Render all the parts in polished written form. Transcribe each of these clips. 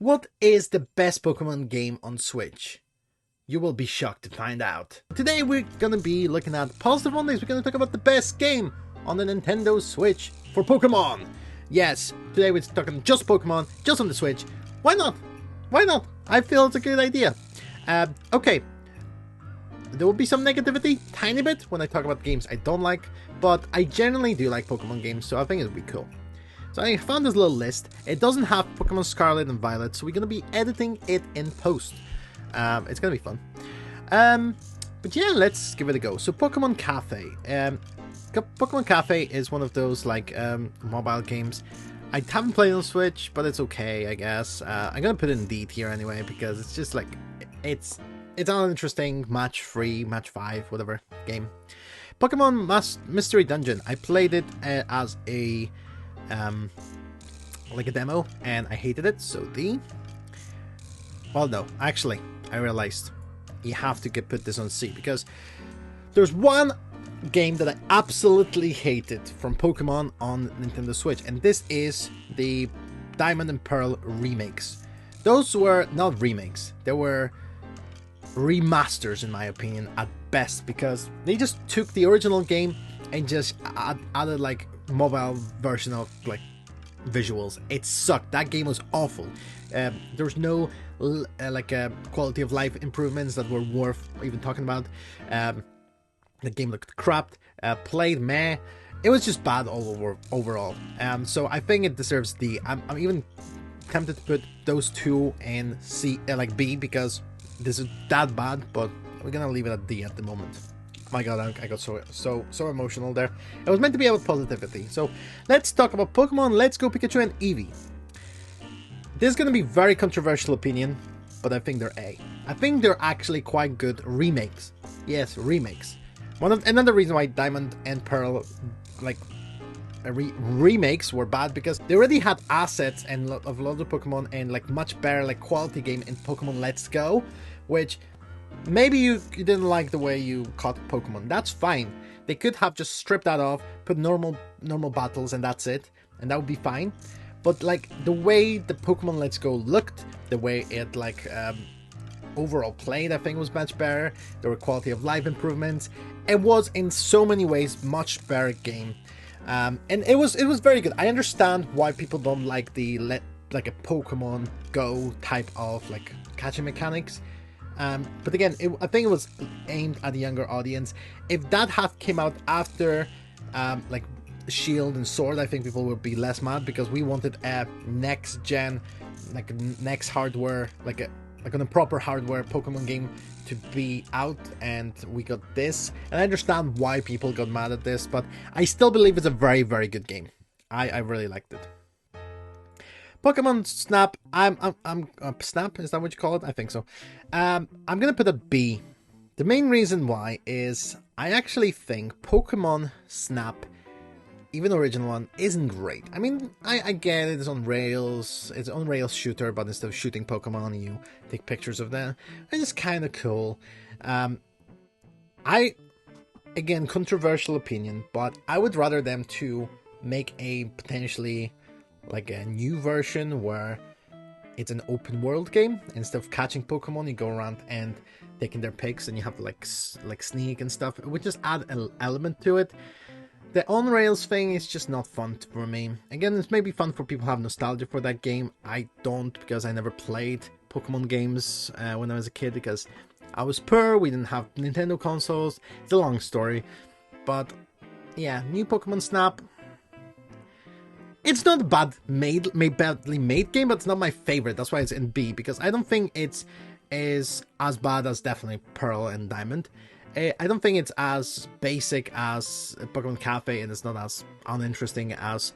What is the best Pokemon game on Switch? You will be shocked to find out. Today we're gonna be looking at Positive Mondays. We're gonna talk about the best game on the Nintendo Switch for Pokemon. Yes, today we're talking just Pokemon, just on the Switch. Why not? Why not? I feel it's a good idea. Okay, there will be some negativity, tiny bit, when I talk about games I don't like, but I generally do like Pokemon games, so I think it'll be cool. So I found this little list. It doesn't have Pokemon Scarlet and Violet, so we're going to be editing it in post. It's going to be fun. But yeah, let's give it a go. So Pokemon Cafe. Pokemon Cafe is one of those like mobile games. I haven't played on Switch, but it's okay, I guess. I'm going to put it in Indeed here anyway, because it's just like, it's an interesting match 3, match 5, whatever game. Pokemon Mystery Dungeon. I played it as a like a demo, and I hated it. So well, no, actually, I realized you have to put this on C, because there's one game that I absolutely hated from Pokemon on Nintendo Switch, and this is the Diamond and Pearl remakes. Those were not remakes, they were remasters in my opinion at best, because they just took the original game and just added like mobile version of like visuals. It sucked. That game was awful. There's no quality of life improvements that were worth even talking about. The game looked crap. Played meh. It was just bad overall. So I think it deserves D. I'm even tempted to put those two in C, like B, because this is that bad. But we're gonna leave it at D at the moment. My god, I got so emotional there. It was meant to be about positivity. So let's talk about Pokemon Let's Go Pikachu and Eevee. This is going to be very controversial opinion, but I think they're A. I think they're actually quite good remakes. Yes, remakes. Another reason why Diamond and Pearl remakes were bad, because they already had assets and of lots of Pokemon and like much better like quality game in Pokemon Let's Go, which maybe you didn't like the way you caught Pokemon. That's fine. They could have just stripped that off, put normal battles, and that's it, and that would be fine. But like the way the Pokemon Let's Go looked, the way it like overall played, I think was much better. There were quality of life improvements. It was in so many ways much better game, and it was very good. I understand why people don't like the like a Pokemon Go type of like catching mechanics. But again, I think it was aimed at a younger audience. If that had came out after like Shield and Sword, I think people would be less mad, because we wanted a next gen, like next hardware, like on a proper hardware Pokemon game to be out, and we got this. And I understand why people got mad at this, but I still believe it's a very, very good game. I really liked it. Pokemon Snap, I'm Snap, is that what you call it? I think so. I'm gonna put a B. The main reason why is I actually think Pokemon Snap, even the original one, isn't great. I mean, I get it, it's on rails, it's on rails shooter, but instead of shooting Pokemon, you take pictures of them. It's kind of cool. Again, controversial opinion, but I would rather them to make a potentially like a new version where it's an open world game. Instead of catching Pokemon, you go around and taking their picks, and you have to like sneak and stuff. It would just add an element to it. The on-rails thing is just not fun for me. Again, it's maybe fun for people who have nostalgia for that game. I don't, because I never played Pokemon games when I was a kid, because I was poor, we didn't have Nintendo consoles. It's a long story. But yeah, new Pokemon Snap, it's not a badly made game, but it's not my favorite. That's why it's in B, because I don't think it's as bad as definitely Pearl and Diamond. I don't think it's as basic as Pokemon Cafe, and it's not as uninteresting as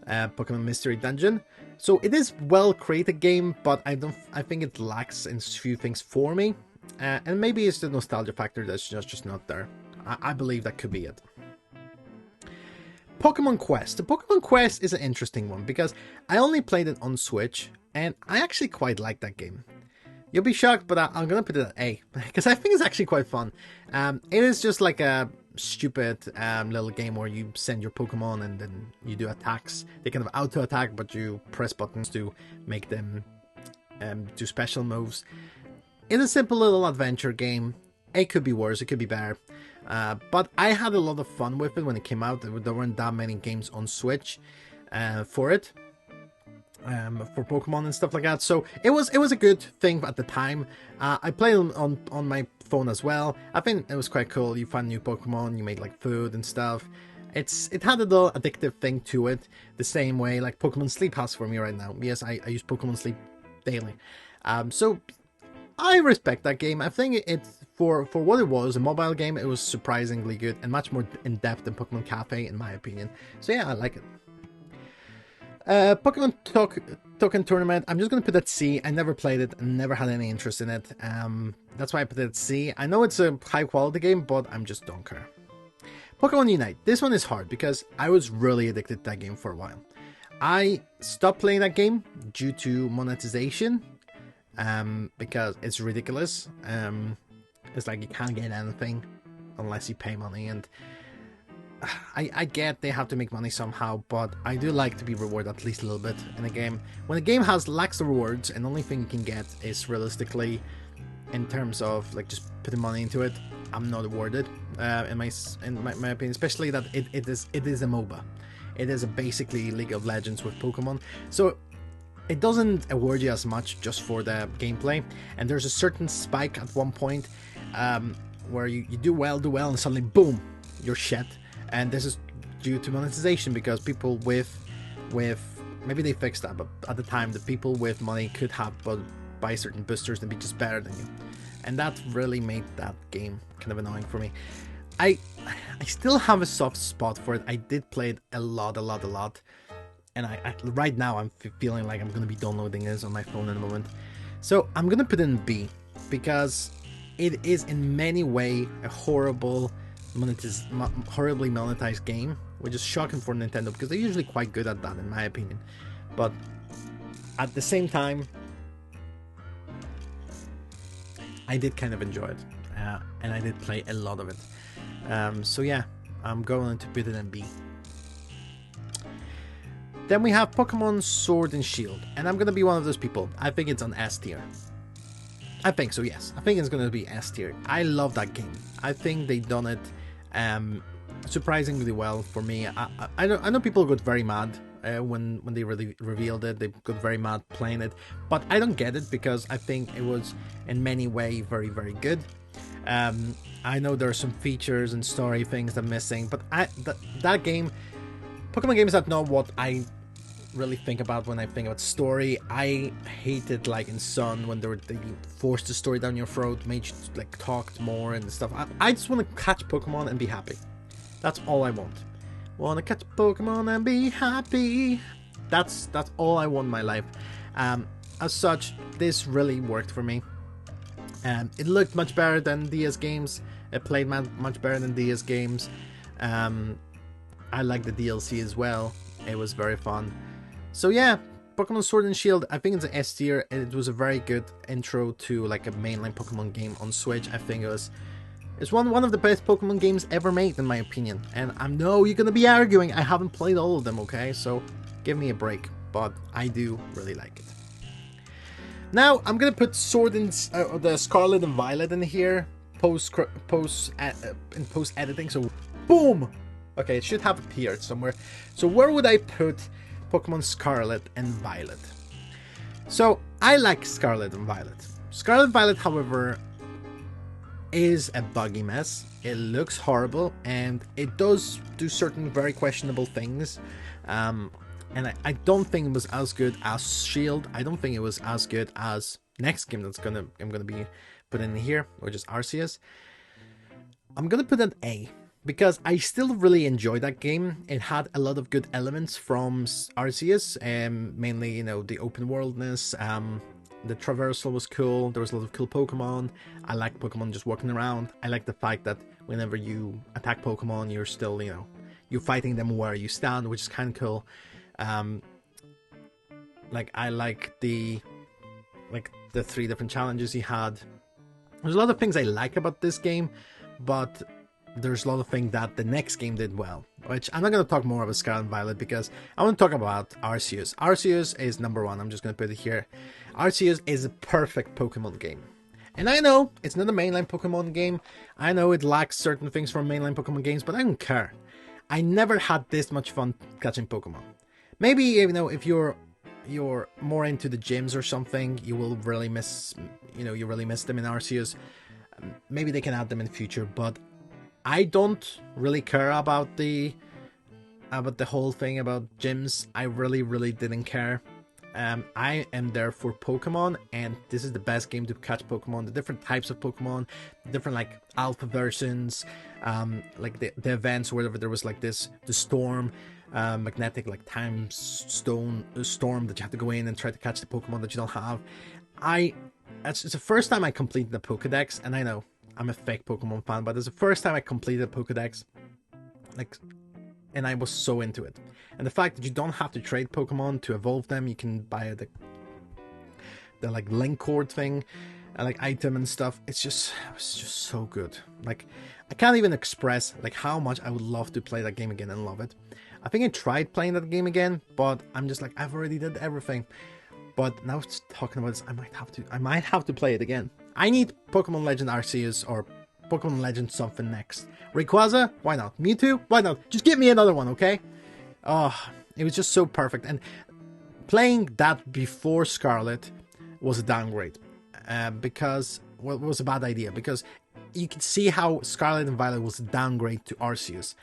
Pokemon Mystery Dungeon. So it is well created game, but I think it lacks in a few things for me, and maybe it's the nostalgia factor that's just not there. I believe that could be it. Pokemon Quest. The Pokemon Quest is an interesting one, because I only played it on Switch, and I actually quite like that game. You'll be shocked, but I'm gonna put it at A, because I think it's actually quite fun. It is just like a stupid little game where you send your Pokemon and then you do attacks. They kind of auto attack, but you press buttons to make them do special moves. It's a simple little adventure game. It could be worse, it could be better. But I had a lot of fun with it when it came out. There weren't that many games on Switch for it. For Pokemon and stuff like that, so it was a good thing at the time. I played on my phone as well. I think it was quite cool. You find new Pokemon, you made like food and stuff. It had a little addictive thing to it, the same way like Pokemon Sleep has for me right now. Yes, I use Pokemon Sleep daily. So I respect that game. I think it's for what it was, a mobile game. It was surprisingly good and much more in depth than Pokemon Cafe, in my opinion. So yeah, I like it. Pokemon Token Tournament, I'm just going to put at C. I never played it and never had any interest in it. That's why I put it at C. I know it's a high quality game, but I'm just don't care. Pokemon Unite. This one is hard because I was really addicted to that game for a while. I stopped playing that game due to monetization, because it's ridiculous. It's like you can't get anything unless you pay money, and I get they have to make money somehow, but I do like to be rewarded at least a little bit in a game. When a game lacks the rewards and the only thing you can get is realistically, in terms of like just putting money into it, I'm not rewarded. In my opinion, especially that it is a MOBA. It is basically League of Legends with Pokemon, so it doesn't award you as much just for the gameplay. And there's a certain spike at one point where you do well, and suddenly boom, you're shit. And this is due to monetization, because people with maybe they fixed that, but at the time the people with money could have buy certain boosters and be just better than you, and that really made that game kind of annoying for me. I still have a soft spot for it. I did play it a lot, and I right now I'm feeling like I'm gonna be downloading this on my phone in a moment. So I'm gonna put it in B, because it is in many ways a horribly monetized game, which is shocking for Nintendo, because they're usually quite good at that in my opinion. But at the same time, I did kind of enjoy it, and I did play a lot of it. So yeah, I'm going to put it in B. Then we have Pokemon Sword and Shield, and I'm gonna be one of those people. I think it's on S tier. I think so, yes. I think it's gonna be S tier. I love that game. I think they done it surprisingly well for me. I know people got very mad when they really revealed it. They got very mad playing it, but I don't get it, because I think it was in many ways very, very good. I know there are some features and story things that are missing, but that game, Pokemon games that know what I really think about when I think about story. I hated like in Sun when they forced the story down your throat, made you like talk more and stuff. I just want to catch Pokemon and be happy. That's all I want. Want to catch Pokemon and be happy. That's all I want in my life. As such, this really worked for me. It looked much better than DS games. It played much better than DS games. I like the DLC as well. It was very fun. So yeah, Pokemon Sword and Shield, I think it's an S tier. It was a very good intro to like a mainline Pokemon game on Switch. I think it's one of the best Pokemon games ever made in my opinion. And I know you're gonna be arguing, I haven't played all of them, okay? So give me a break, but I do really like it. Now I'm gonna put Sword and the Scarlet and Violet in here, post editing. So boom. Okay, it should have appeared somewhere. So where would I put Pokemon Scarlet and Violet? So I like Scarlet and Violet. Scarlet and Violet, however, is a buggy mess. It looks horrible, and it does do certain very questionable things. And I don't think it was as good as Shield. I don't think it was as good as next game I'm gonna be putting in here, which is Arceus. I'm gonna put an A, because I still really enjoyed that game. It had a lot of good elements from Arceus, mainly, you know, the open worldness, the traversal was cool, there was a lot of cool Pokemon. I like Pokemon just walking around. I like the fact that whenever you attack Pokemon, you're still, you know, you're fighting them where you stand, which is kind of cool. Like, I like the 3 different challenges he had. There's a lot of things I like about this game, but there's a lot of things that the next game did well. which I'm not going to talk more about Scarlet and Violet because I want to talk about Arceus. Arceus is number one. I'm just going to put it here. Arceus is a perfect Pokemon game. And I know it's not a mainline Pokemon game. I know it lacks certain things from mainline Pokemon games, but I don't care. I never had this much fun catching Pokemon. Maybe, you know, if you're more into the gyms or something, you will really miss, you really miss them in Arceus. Maybe they can add them in the future, but I don't really care about the whole thing about gyms. I really didn't care. I am there for Pokemon, and this is the best game to catch Pokemon. The different types of Pokemon, different like alpha versions, like the events where there was like the storm, magnetic like time storm that you have to go in and try to catch the Pokemon that you don't have. It's the first time I completed the Pokedex, and I know I'm a fake Pokemon fan, but it's the first time I completed the Pokedex, and I was so into it. And the fact that you don't have to trade Pokemon to evolve them, you can buy the like link cord thing, like item and stuff. It was just so good. Like, I can't even express like how much I would love to play that game again and love it. I think I tried playing that game again, but I'm just like, I've already did everything. But now it's talking about this, I might have to play it again. I need Pokemon Legend Arceus or Pokemon Legend something next. Rayquaza? Why not? Mewtwo? Why not? Just give me another one, okay? Oh, it was just so perfect. And playing that before Scarlet was a downgrade. Because, well, it was a bad idea. Because you can see how Scarlet and Violet was a downgrade to Arceus.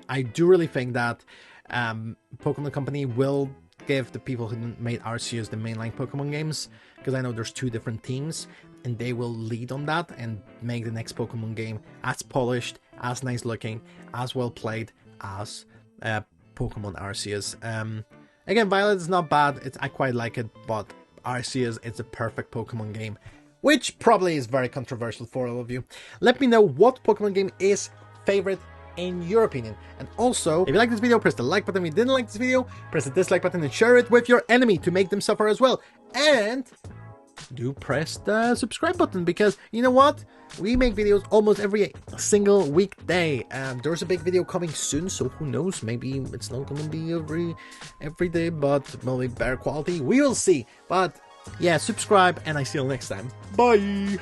I do really think that Pokemon Company will give the people who made Arceus the mainline Pokemon games. Because I know there's two different teams. And they will lead on that and make the next Pokemon game as polished, as nice looking, as well played as Pokemon Arceus. Again, Violet is not bad. I quite like it, but Arceus is a perfect Pokemon game, which probably is very controversial for all of you. Let me know what Pokemon game is favorite in your opinion. And also, if you like this video, press the like button. If you didn't like this video, press the dislike button and share it with your enemy to make them suffer as well. And do press the subscribe button, because you know what, we make videos almost every single weekday. There's a big video coming soon, so who knows, maybe it's not gonna be every day, but maybe better quality, we will see. But yeah, subscribe, and I see you next time. Bye.